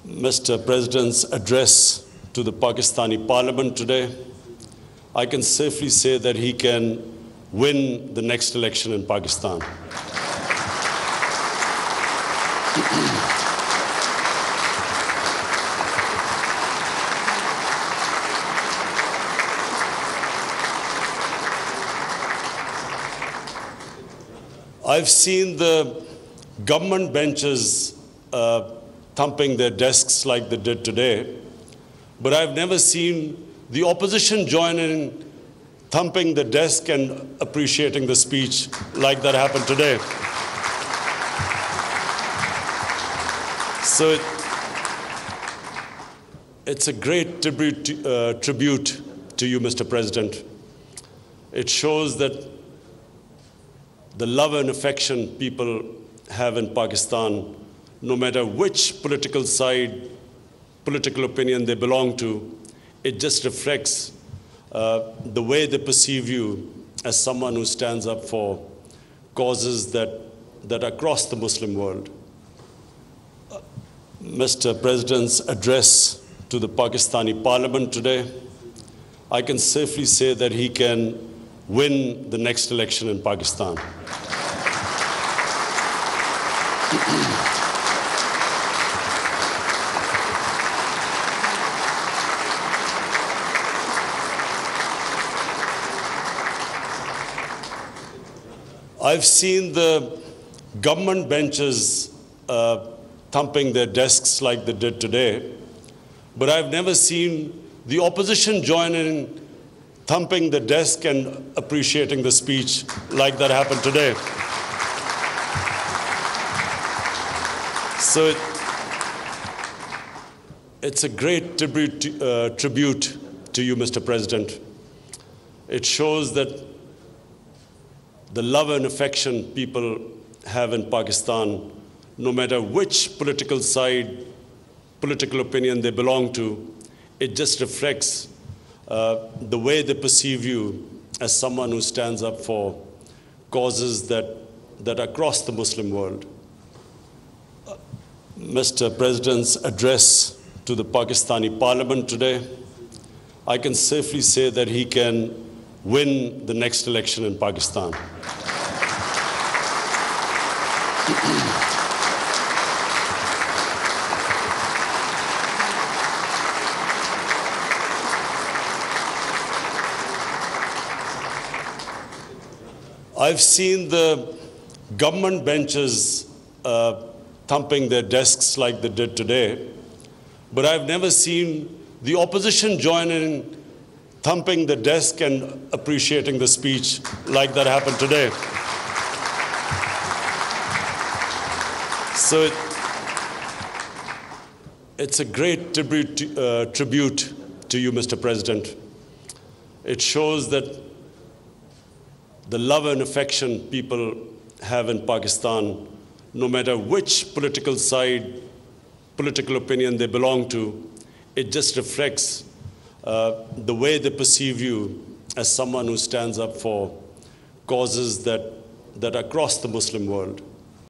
Mr. President's address to the Pakistani Parliament today, I can safely say that he can win the next election in Pakistan. I've seen the government benches thumping their desks like they did today, but I've never seen the opposition join in thumping the desk and appreciating the speech like that happened today. So it's a great tribute to you, Mr. President. It shows that the love and affection people have in Pakistan, no matter which political side, political opinion they belong to, it just reflects the way they perceive you as someone who stands up for causes that are across the Muslim world. Mr. President's address to the Pakistani Parliament today, I can safely say that he can win the next election in Pakistan. I've seen the government benches thumping their desks like they did today, but I've never seen the opposition join in thumping the desk and appreciating the speech like that happened today. So it's a great tribute to you, Mr. President. It shows that the love and affection people have in Pakistan, no matter which political side, political opinion they belong to, it just reflects the way they perceive you as someone who stands up for causes that are across the Muslim world. Mr. President's address to the Pakistani Parliament today, I can safely say that he can win the next election in Pakistan. I've seen the government benches thumping their desks like they did today, but I've never seen the opposition join in thumping the desk and appreciating the speech like that happened today. So it's a great tribute to you, Mr. President. It shows that the love and affection people have in Pakistan, no matter which political side, political opinion they belong to, it just reflects the way they perceive you as someone who stands up for causes that are across the Muslim world.